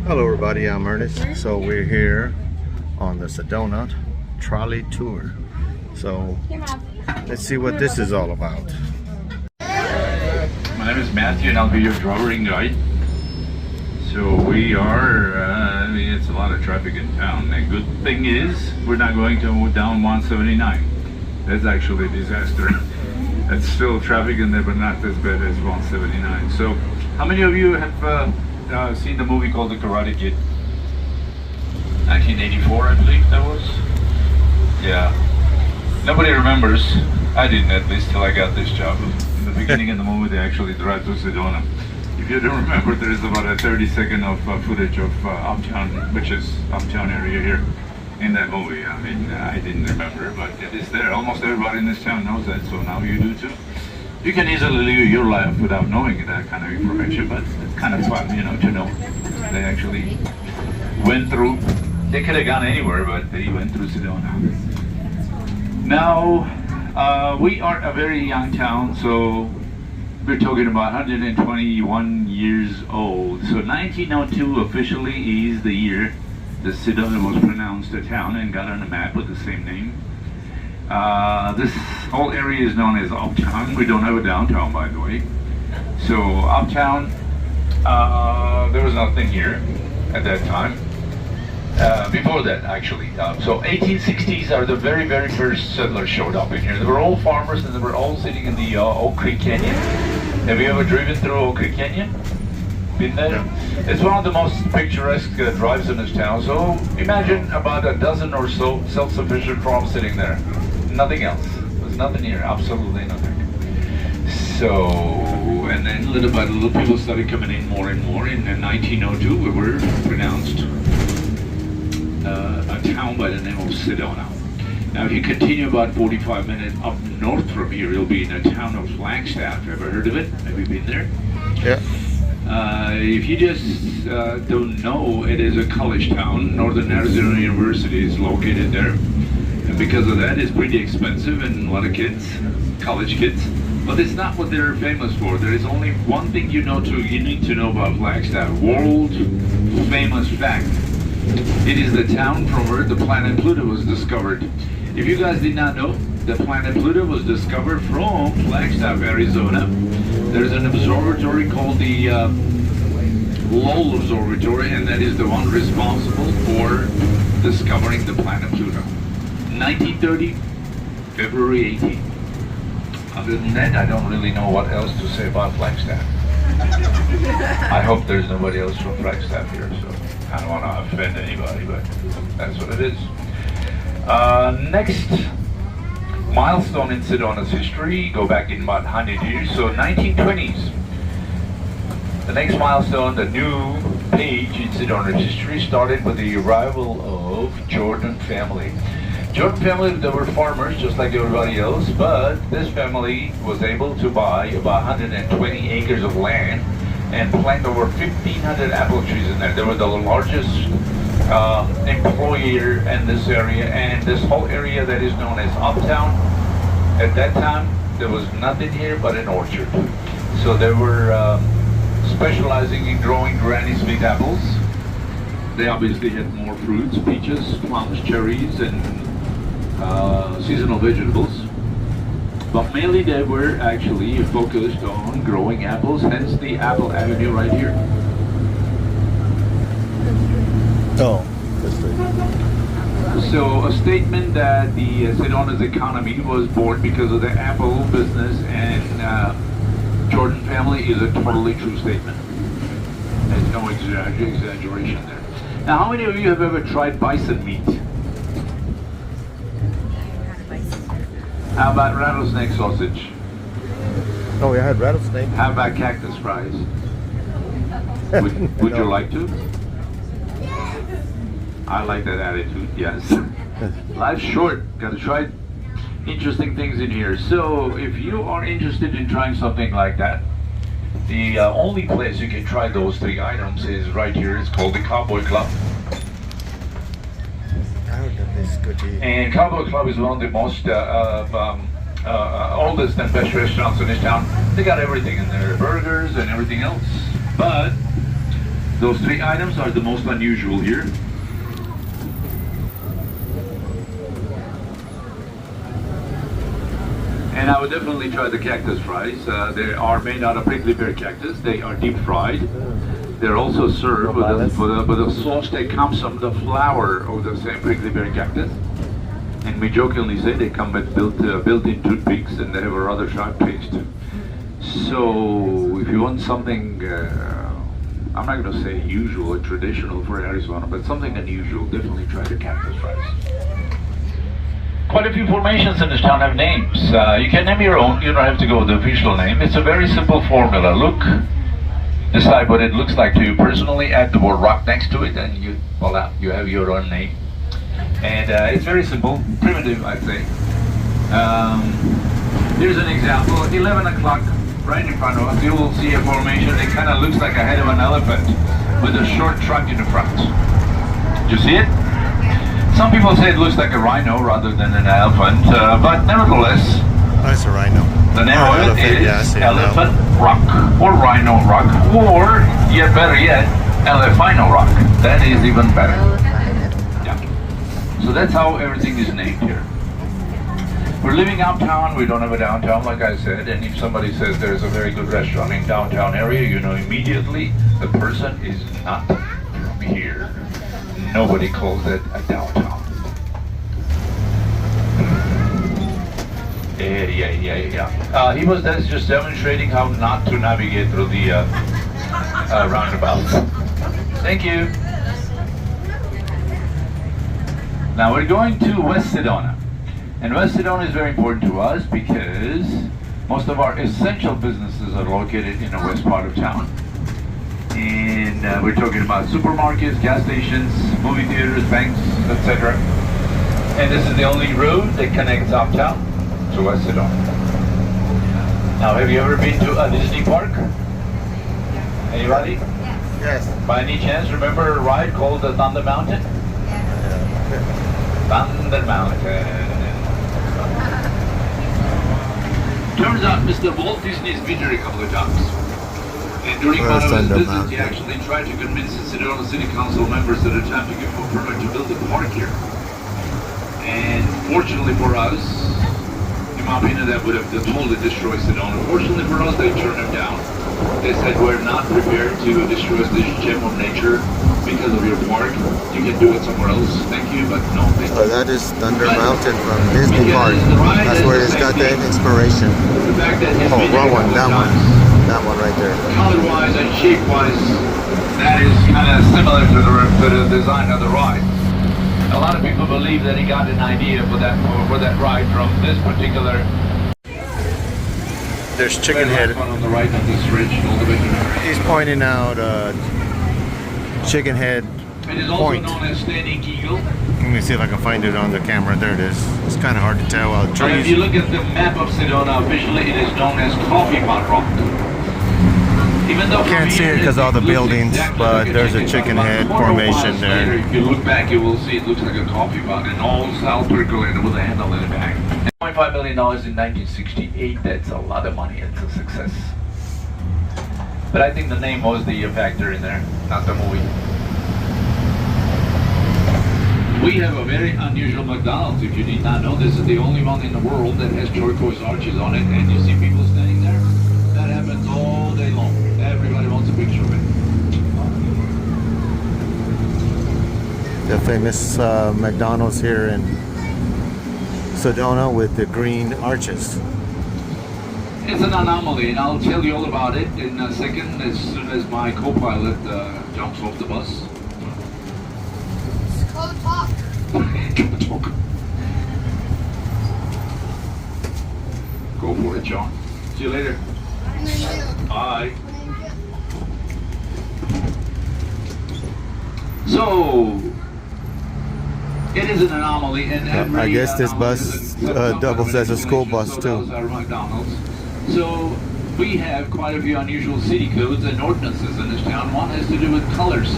Hello everybody, I'm Ernest. So we're here on the Sedona Trolley tour. So let's see what this is all about. My name is Matthew and I'll be your drawing guide. So we are, it's a lot of traffic in town. The good thing is we're not going to down 179. That's actually a disaster. It's still traffic in there, but not as bad as 179. So how many of you have seen the movie called The Karate Kid? 1984, I believe that was. Yeah. Nobody remembers. I didn't, at least, till I got this job. In the beginning of the movie, they actually drive to Sedona. If you don't remember, there is about a 30-second of footage of Uptown, which is Uptown area here, in that movie. I mean, I didn't remember, but it is there. Almost everybody in this town knows that, so now you do too. You can easily live your life without knowing that kind of information, but it's kind of fun, you know, to know. They actually went through, they could have gone anywhere, but they went through Sedona. Now, we are a very young town, so we're talking about 121 years old. So 1902 officially is the year that Sedona was pronounced a town and got on a map with the same name. This whole area is known as Uptown. We don't have a downtown, by the way. So Uptown, there was nothing here at that time. Before that, actually. So 1860s are the very, very first settlers showed up in here. They were all farmers and they were all sitting in the Oak Creek Canyon. Have you ever driven through Oak Creek Canyon? Been there? It's one of the most picturesque drives in this town. So imagine about a dozen or so self-sufficient farms sitting there. Nothing else. There's nothing here. Absolutely nothing. So, and then little by little people started coming in more and more. In 1902 we were pronounced a town by the name of Sedona. Now if you continue about 45 minutes up north from here, you'll be in the town of Flagstaff. Ever heard of it? Have you been there? Yeah. If you just don't know, it is a college town. Northern Arizona University is located there. And because of that, it's pretty expensive and a lot of kids, college kids. But it's not what they're famous for. There is only one thing you need to know about Flagstaff. World famous fact. It is the town from where the planet Pluto was discovered. If you guys did not know, the planet Pluto was discovered from Flagstaff, Arizona. There's an observatory called the Lowell Observatory, and that is the one responsible for discovering the planet Pluto. 1930, February 18th. Other than that, I don't really know what else to say about Flagstaff. I hope there's nobody else from Flagstaff here, so I don't want to offend anybody, but that's what it is. Next milestone in Sedona's history, go back in about 100 years, so 1920s. The next milestone, the new page in Sedona's history, started with the arrival of Jordan family. Jordan family, they were farmers just like everybody else, but this family was able to buy about 120 acres of land and plant over 1,500 apple trees in there. They were the largest employer in this area, and this whole area that is known as Uptown, at that time there was nothing here but an orchard. So they were specializing in growing Granny Smith apples. They obviously had more fruits, peaches, plums, cherries, and seasonal vegetables. But mainly they were actually focused on growing apples, hence the Apple Avenue right here. Oh, that's right. So a statement that the Sedona's economy was born because of the apple business and Jordan family is a totally true statement. There's no exaggeration there. Now, how many of you have ever tried bison meat? How about rattlesnake sausage? Oh, we had rattlesnake. How about cactus fries? Would you like to? I like that attitude, yes. Life's short, gotta try interesting things in here. So if you are interested in trying something like that, the only place you can try those three items is right here. It's called the Cowboy Club. And Cowboy Club is one of the most oldest and best restaurants in this town. They got everything in there, burgers and everything else. But Those three items are the most unusual here. And I would definitely try the cactus fries. They are made out of prickly pear cactus. They are deep fried. They're also served with a sauce that comes from the flower of the same prickly pear cactus. And we jokingly say they come with built-in toothpicks, and they have a rather sharp taste. So if you want something, I'm not going to say usual or traditional for Arizona, but something unusual, definitely try the cactus fries. Quite a few formations in this town have names. You can name your own. You don't have to go with the official name. It's a very simple formula. Look, decide what it looks like to you personally, add the word rock next to it, and voila, you have your own name. And it's very simple, primitive, I'd say. Here's an example. 11 o'clock, right in front of us, you will see a formation. It kind of looks like a head of an elephant with a short trunk in the front. Do you see it? Some people say it looks like a rhino rather than an elephant, but nevertheless, That's a rhino. the name of it is Elephant Rock, or Rhino Rock, or, yet better yet, Elephino Rock. That is even better. Yeah. So that's how everything is named here. We're living uptown, we don't have a downtown, like I said, and if somebody says there's a very good restaurant in downtown area, you know immediately the person is not from here. Nobody calls it a downtown. Yeah. He was just demonstrating how not to navigate through the roundabouts. Thank you. Now we're going to West Sedona. And West Sedona is very important to us because most of our essential businesses are located in the west part of town. And we're talking about supermarkets, gas stations, movie theaters, banks, etc. And this is the only road that connects uptown to West Sedona. Now, have you ever been to a Disney park? Anybody? Yes. By any chance, remember a ride called the Thunder Mountain? Thunder Mountain. Turns out Mr. Walt Disney's been here a couple of times. And during one of his visits, he actually tried to convince the Sedona City Council members at the time to give him a permit to build a park here. And fortunately for us, in my opinion, that would have totally destroyed Sedona. Fortunately for us, they turned him down. They said, we're not prepared to destroy this gem of nature because of your park. You can do it somewhere else. Thank you, but no, thank you. So that is Thunder Mountain from Disney Park. That's where it's got that inspiration. The fact that Oh, wrong one. That one. That one right there. Color-wise and shape-wise, that is kind of similar to the design of the ride. A lot of people believe that he got an idea for that ride from this particular. There's Chicken Head. One on the right on this ridge, all the way to the He's pointing out Chicken Head It is also Point. known as Standing Eagle. Let me see if I can find it on the camera. There it is. It's kind of hard to tell. But if you look at the map of Sedona, officially it is known as Coffee Pot Rock. Even though Can't see it because of all the buildings, but there's a chicken head formation there. If you look back, you will see it looks like a coffee pot, and all south percolated with a handle in the back. $1.5 million in 1968, that's a lot of money, it's a success. But I think the name was the factor in there, not the movie. We have a very unusual McDonald's. If you did not know, this is the only one in the world that has turquoise arches on it, and you see people standing there. That happens all day long. Everybody wants a picture of it. The famous McDonald's here in Sedona with the green arches. It's an anomaly, and I'll tell you all about it in a second as soon as my co-pilot jumps off the bus. It's called talk. Talk. Go for it, John. See you later. Bye. So, it is an anomaly, and every I guess this anomaly bus is a- doubles as a school bus so too. those are McDonald's. So we have quite a few unusual city codes and ordinances in this town. One has to do with colors.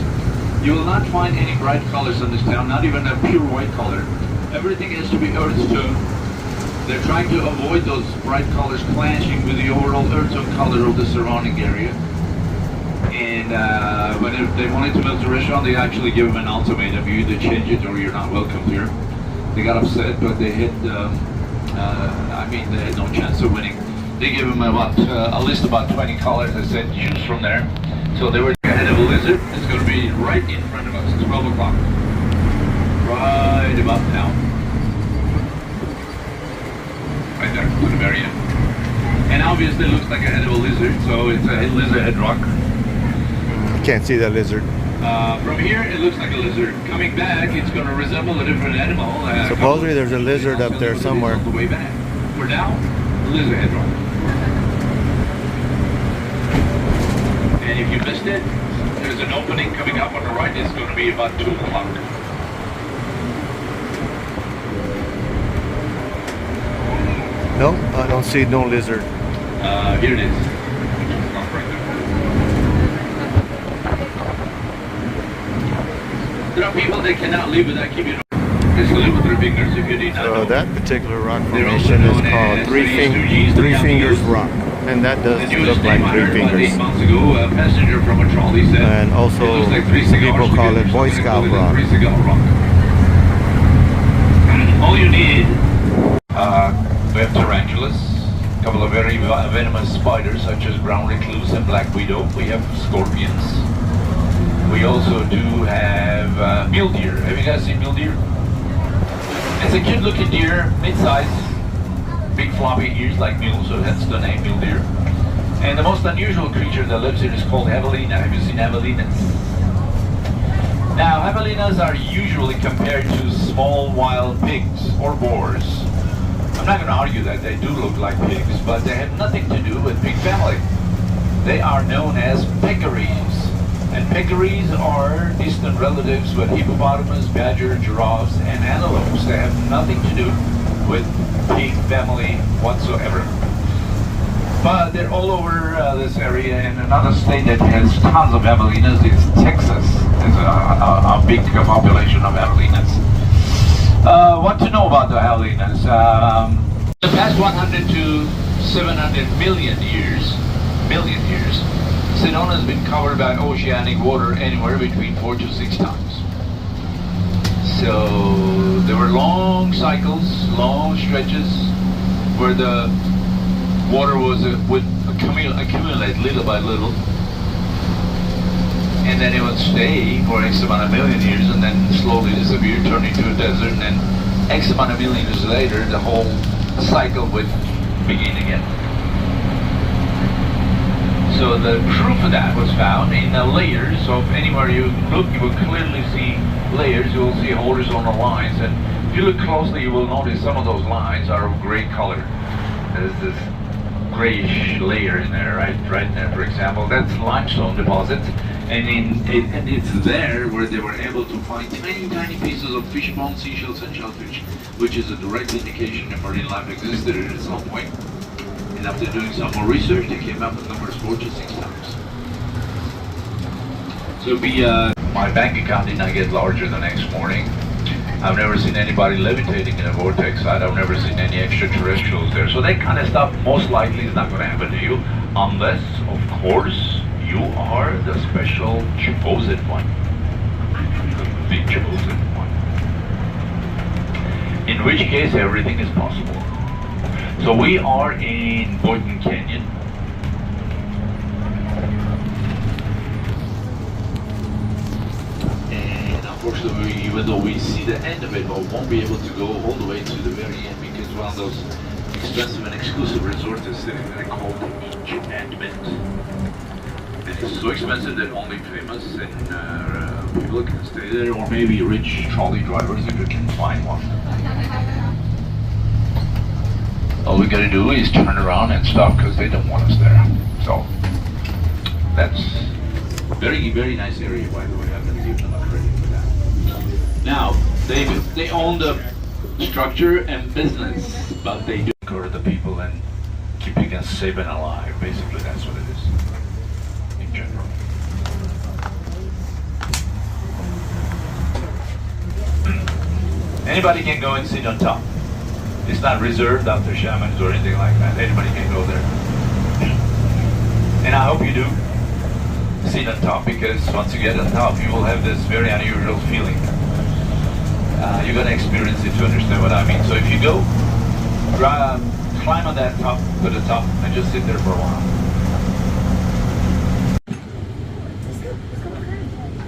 You will not find any bright colors in this town, not even a pure white color. Everything has to be earth tone. They're trying to avoid those bright colors clashing with the overall earth tone color of the surrounding area. And when they wanted to build a restaurant, they actually gave them an ultimatum: you either change it or you're not welcome here. They got upset, but they had, they had no chance of winning. They gave them about a list of about 20 colors. They said choose from there. So they were ahead of a lizard. It's going to be right in front of us, 12 o'clock. Right about now. Right there, to the very end. And obviously it looks like a head of a lizard, so it's a lizard head rock. Can't see the lizard. From here, it looks like a lizard. Coming back, it's going to resemble a different animal. Supposedly there's a lizard up there somewhere. On the way back. For now, lizard head rock. And if you missed it, there's an opening coming up on the right. It's going to be about 2 o'clock. No, I don't see no lizard. Here it is. There are people that cannot live without keeping it. Just live with their fingers if you did not know. That particular rock formation is called Three Fingers Rock, and that does look like three fingers. 8 months ago, a passenger from a trolley said, and also like people call it Boy Scout Rock. All you need, we have tarantulas, a couple of very venomous spiders such as brown recluse and black widow. We have scorpions. We also do have mule deer. Have you guys seen mule deer? It's a cute looking deer, mid-size, big floppy ears like mules, so hence the name mule deer. And the most unusual creature that lives here is called javelina. Have you seen javelinas? Now, javelinas are usually compared to small wild pigs or boars. I'm not going to argue that they do look like pigs, but they have nothing to do with pig family. They are known as peccaries. And peccaries are distant relatives with hippopotamus, badger, giraffes, and antelopes. They have nothing to do with pig family whatsoever. But they're all over this area, and another state that has tons of javelinas is Texas. There's a big population of javelinas. What to know about the javelinas? The past 100 to 700 million years, Sedona has been covered by oceanic water anywhere between 4 to 6 times. So there were long cycles, long stretches where the water would accumulate little by little, and then it would stay for X amount of million years and then slowly disappear, turn into a desert, and then X amount of million years later the whole cycle would begin again. So the proof of that was found in the layers. So if anywhere you look, you will clearly see layers. You will see horizontal lines, and if you look closely, you will notice some of those lines are of gray color. There's this grayish layer in there, right there. For example, that's limestone deposits, and it's there where they were able to find tiny pieces of fish bones, seashells, and shellfish, which is a direct indication that marine life existed at some point. And after doing some more research, they came up with numbers 4 to 6 times. So my bank account did not get larger the next morning. I've never seen anybody levitating in a vortex site. I've never seen any extraterrestrials there. So that kind of stuff most likely is not going to happen to you, unless, of course, you are the special chosen one. The chosen one. In which case, everything is possible. So we are in Boynton Canyon. And unfortunately, even though we see the end of it, we won't be able to go all the way to the very end because one of those expensive and exclusive resorts is sitting there called Enchantment. And it's so expensive that only famous and people can stay there, or maybe rich trolley drivers if you can find one. All we gotta do is turn around and stop because they don't want us there. So that's very, very nice area, by the way. I'm gonna give them a credit for that. Now they own the structure and business, but they do cover the people and keeping us safe and alive. Basically, that's what it is in general. Anybody can go and sit on top. It's not reserved after shamans or anything like that. Anybody can go there. And I hope you do. sit on top, because once you get on top, you will have this very unusual feeling. You're gonna experience it to understand what I mean. So if you go, climb on that top to the top and just sit there for a while.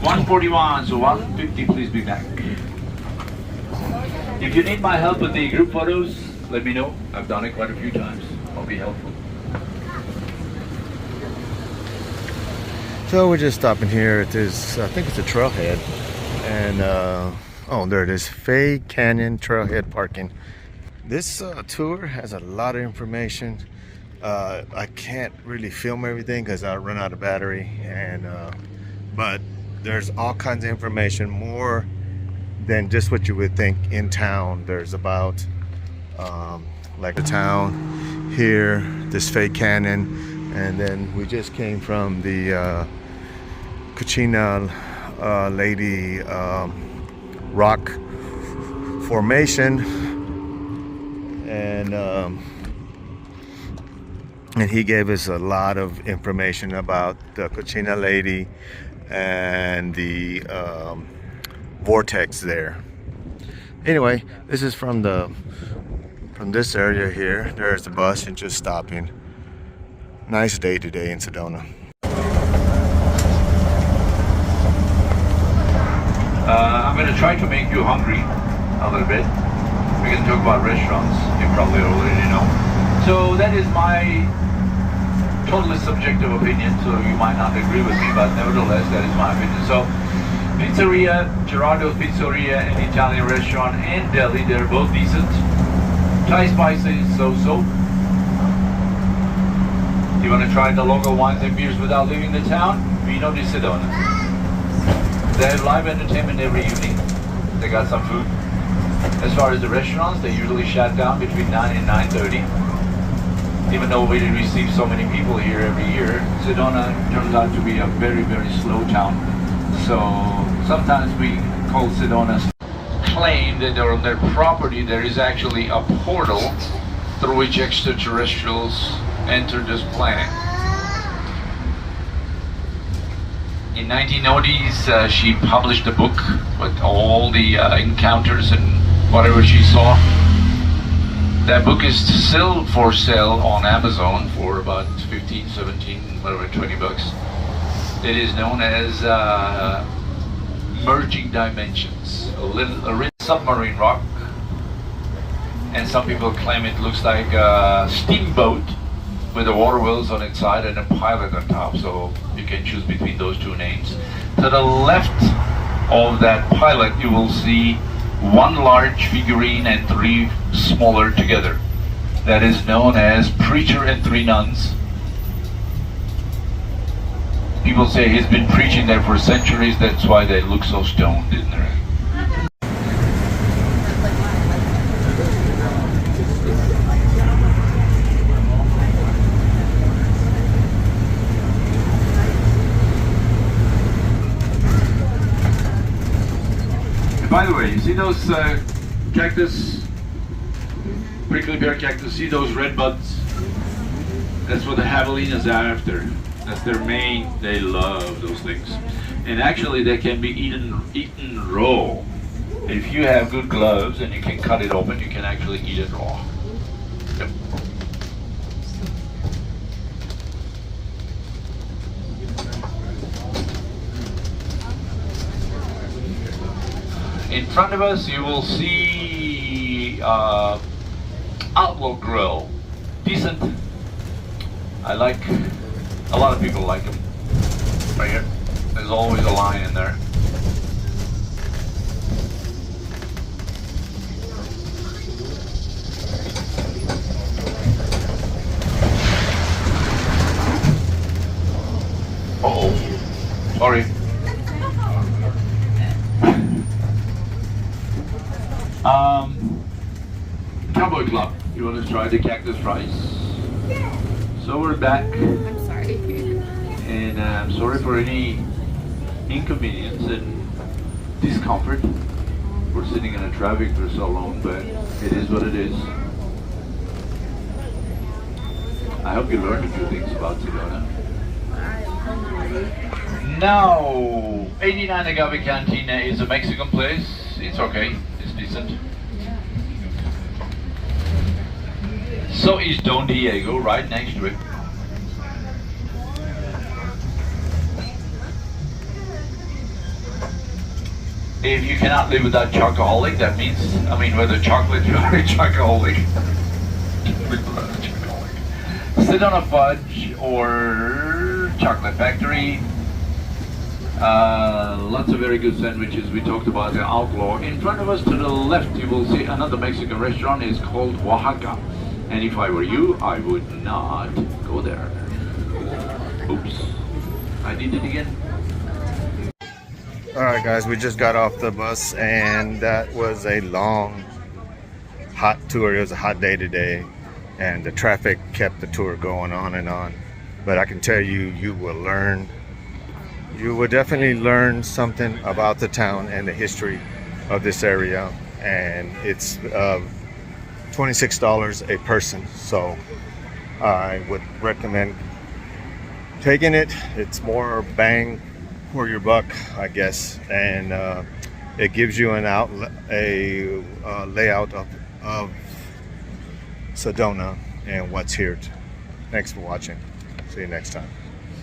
141, so 150, please be back. If you need my help with the group photos, let me know. I've done it quite a few times. I'll be helpful. So we're just stopping here at this, I think it's a trailhead. And, oh, there it is. Fay Canyon Trailhead Parking. This tour has a lot of information. I can't really film everything because I run out of battery. And but there's all kinds of information, more than just what you would think in town. There's about like the town here, this Fay Canyon, and then we just came from the Cucina Lady rock formation, and he gave us a lot of information about the Cucina Lady and the vortex there. Anyway, this is from this area here. There's the bus and just stopping. Nice day today in Sedona. I'm going to try to make you hungry a little bit. We can talk about restaurants, you probably already know. So that is my totally subjective opinion, so you might not agree with me, but nevertheless, that is my opinion. So, pizzeria, Gerardo's Pizzeria, an Italian restaurant, and deli, they're both decent. Thai spicy is so-so. You want to try the local wines and beers without leaving the town? Vino di Sedona. They have live entertainment every evening. They got some food. As far as the restaurants, they usually shut down between 9 and 9:30. Even though we receive so many people here every year, Sedona turns out to be a very, very slow town. So sometimes we call Sedona, claim that on their property there is actually a portal through which extraterrestrials enter this planet. In 1990s, she published a book with all the encounters and whatever she saw. That book is still for sale on Amazon for about 15, 17, whatever, 20 bucks. It is known as Merging Dimensions, a rich submarine rock. And some people claim it looks like a steamboat with the water wheels on its side and a pilot on top, so you can choose between those two names. To the left of that pilot, you will see one large figurine and three smaller together. That is known as Preacher and Three Nuns. People say he's been preaching there for centuries, that's why they look so stoned in there. By the way, you see those cactus, prickly pear cactus, see those red buds? That's what the javelinas are after. That's their main, they love those things. And actually they can be eaten raw. If you have good gloves and you can cut it open, you can actually eat it raw. Yep. In front of us, you will see Outlaw Grill. Decent. I like. A lot of people like them. Right here. There's always a line in there. Uh-oh. Sorry. Cowboy Club. You want to try the cactus rice? So we're back. I'm sorry. And I'm sorry for any inconvenience and discomfort for sitting in a traffic for so long, but it is what it is. I hope you learned a few things about Sedona. Now, 89 Agave Cantina is a Mexican place. It's okay. It's decent. So is Don Diego right next to it. If you cannot live without chocoholic, that means, I mean, whether chocolate or chocoholic. Sedona Fudge or Chocolate Factory. Lots of very good sandwiches. We talked about the Outlaw. In front of us to the left, you will see another Mexican restaurant. It's called Oaxaca. And if I were you, I would not go there. Oops. I did it again. All right, guys, we just got off the bus, and that was a long, hot tour. It was a hot day today, and the traffic kept the tour going on and on. But I can tell you, you will definitely learn something about the town and the history of this area. And it's $26 a person, so I would recommend taking it. It's more bang for your buck, I guess, and it gives you a layout of Sedona and what's here. Thanks for watching. See you next time.